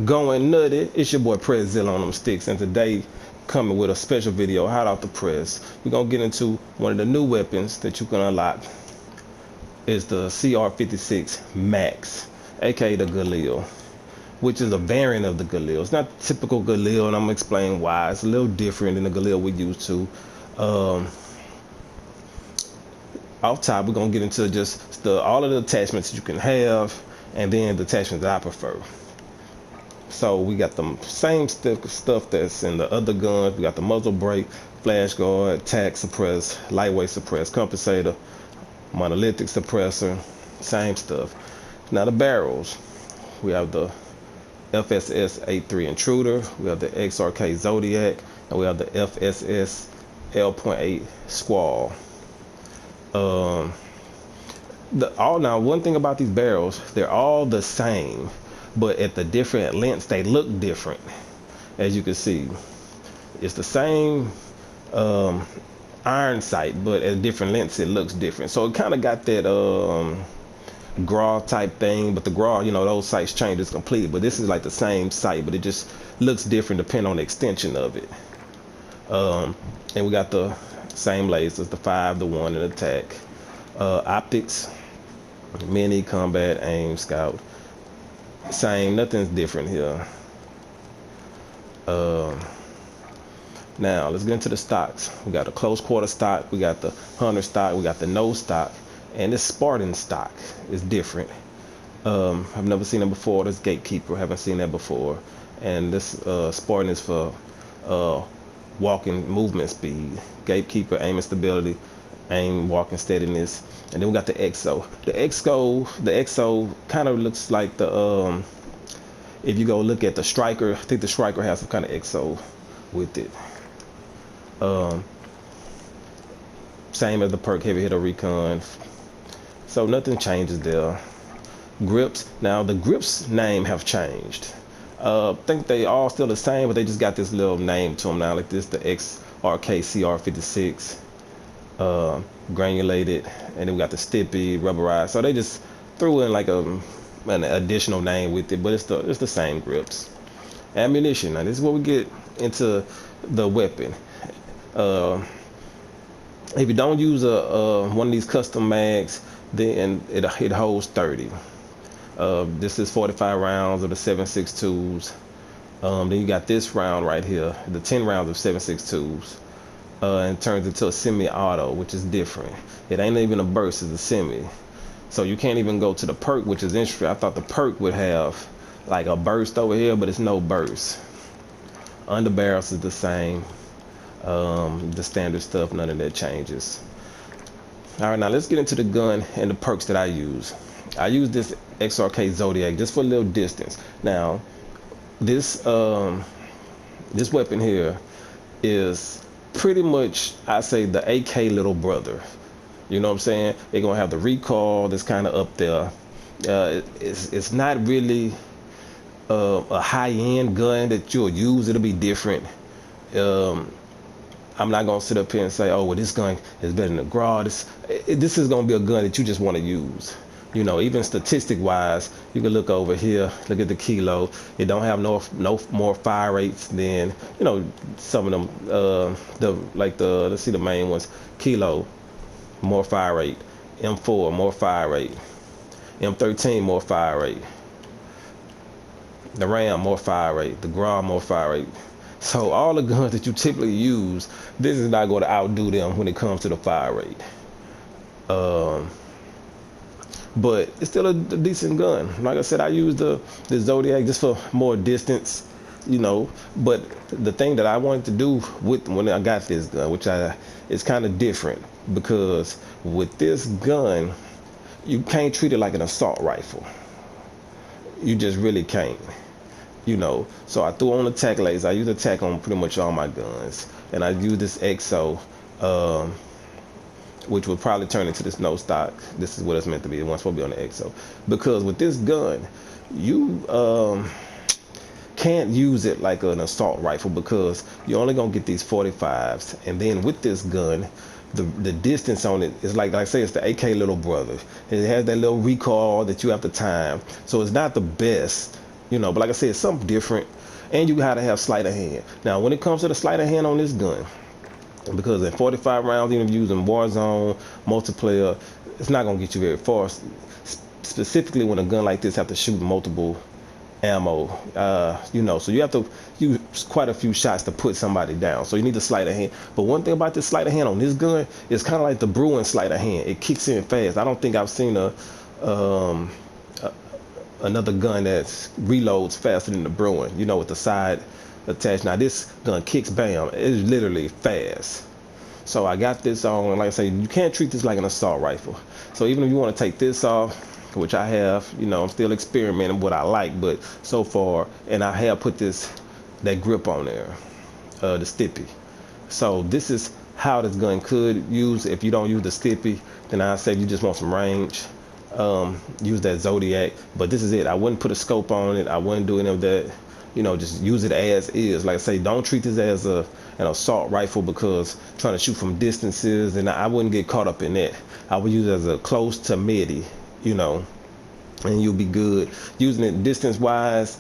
Going Nutty, it's your boy Press Zill on them sticks, and today coming with a special video hot off the press. We're gonna get into one of the new weapons that you can unlock. Is the CR56 Max, aka the Galil, which is a variant of the Galil. It's not typical Galil, and I'm gonna explain why. It's a little different than the Galil we used to. Off top, we're gonna get into just all of the attachments that you can have, and then the attachments that I prefer. So we got the same stuff that's in the other guns. We got the muzzle brake, flash guard, tack suppress, lightweight suppress, compensator, monolithic suppressor, same stuff. Now the barrels, we have the FSS 83 Intruder, we have the XRK Zodiac, and we have the FSS L.8 Squall. Now one thing about these barrels, they're all the same, but at the different lengths they look different. As you can see, it's the same iron sight, but at different lengths it looks different. So it kind of got that GRAW type thing, but the GRAW, you know, those sights changes completely, but this is like the same sight, but it just looks different depending on the extension of it. And we got the same lasers, the 5, the 1, and attack. Optics, mini, combat, aim, scout, same, nothing's different here. Now let's get into the stocks. We got the close quarter stock, we got the hunter stock, we got the nose stock, and this Spartan stock is different. I've never seen it before. This Gatekeeper, haven't seen that before, and this Spartan is for walking movement speed. Gatekeeper, aim and stability, aim, walking steadiness, and then we got the EXO. The EXO kind of looks like the if you go look at the Striker, I think the Striker has some kind of EXO with it. Same as the perk heavy hitter recon, so nothing changes there. Grips, now the grips name have changed. I think they all still the same, but they just got this little name to them now, like this, the XRK CR56 granulated, and then we got the Stippy rubberized. So they just threw in like an additional name with it, but it's the same grips. Ammunition, now this is where we get into the weapon. If you don't use one of these custom mags, then it holds 30. This is 45 rounds of the 7.62s. Then you got this round right here, the 10 rounds of 7.62s, and turns into a semi-auto, which is different. It ain't even a burst, it's a semi. So you can't even go to the perk, which is interesting. I thought the perk would have like a burst over here, but it's no burst. Underbarrels is the same. The standard stuff, none of that changes. All right, now let's get into the gun and the perks that I use. I use this XRK Zodiac just for a little distance. Now, this weapon here is pretty much, I say, the AK little brother. You know what I'm saying? They're gonna have the recoil that's kind of up there. It's not really a high-end gun that you'll use. It'll be different. I'm not gonna sit up here and say, oh, well, this gun is better than the GRAW. This is gonna be a gun that you just want to use. You know, even statistic wise, you can look over here, look at the kilo. It don't have no more fire rates than, you know, some of them. Let's see the main ones. Kilo, more fire rate. M4, more fire rate. M13, more fire rate. The RAM, more fire rate. The GRAW, more fire rate. So all the guns that you typically use, this is not going to outdo them when it comes to the fire rate. But it's still a decent gun. Like I said, I use the Zodiac just for more distance, you know. But the thing that I wanted to do when I got this gun, which is kind of different, because with this gun, you can't treat it like an assault rifle. You just really can't. You know, so I threw on the tack laser. I use attack on pretty much all my guns, and I use this EXO, which will probably turn into this no stock. This is what it's meant to be. It wants to be on the EXO, because with this gun, you can't use it like an assault rifle, because you're only gonna get these 45s, and then with this gun, the distance on it is like I say, it's the AK little brother. It has that little recoil that you have to time, so it's not the best you know. But like I said, something different, and you gotta have sleight of hand. Now, when it comes to the sleight of hand on this gun, because in 45 rounds, even if you're using Warzone, multiplayer, it's not gonna get you very far. Specifically, when a gun like this have to shoot multiple ammo, you know, so you have to use quite a few shots to put somebody down. So you need the sleight of hand. But one thing about this sleight of hand on this gun is kind of like the Bruin sleight of hand. It kicks in fast. I don't think I've seen another gun that reloads faster than the Bruin, you know, with the side attached. Now this gun kicks, bam, it's literally fast. So I got this on, and like I say, you can't treat this like an assault rifle. So even if you want to take this off, which I have, you know, I'm still experimenting what I like, but so far, and I have put that grip on there, the stippy. So this is how this gun could use. If you don't use the stippy, then I say if you just want some range, use that Zodiac. But this is it. I wouldn't put a scope on it. I wouldn't do any of that. You know, just use it as is. Like I say, don't treat this as an assault rifle, because trying to shoot from distances, and I wouldn't get caught up in that. I would use it as a close to midi, you know, and you'll be good. Using it distance wise,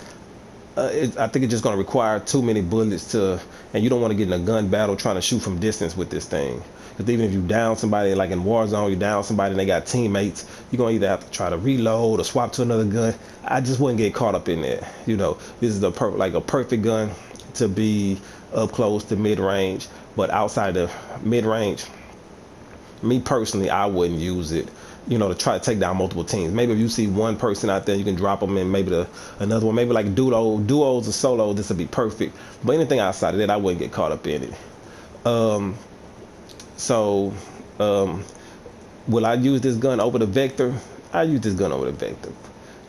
I think it's just going to require too many bullets and you don't want to get in a gun battle trying to shoot from distance with this thing. Because even if you down somebody, like in Warzone, you down somebody and they got teammates, you're going to either have to try to reload or swap to another gun. I just wouldn't get caught up in that. You know, this is a perfect gun to be up close to mid-range, but outside the mid-range, me personally, I wouldn't use it, you know, to try to take down multiple teams. Maybe if you see one person out there, you can drop them in, maybe another one, maybe like duos or solo, this would be perfect. But anything outside of that, I wouldn't get caught up in it. Will I use this gun over the Vector? I use this gun over the Vector,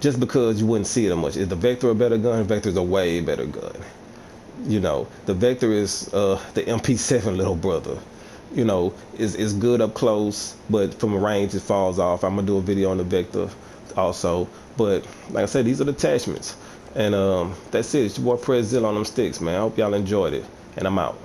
just because you wouldn't see it much. Is the Vector a better gun? Vector is a way better gun. You know, the Vector is the MP7 little brother. You know, is good up close, but from a range it falls off. I'm gonna do a video on the Vector also. But like I said, these are the attachments. And that's it. It's your boy Prezilla on them sticks, man. I hope y'all enjoyed it. And I'm out.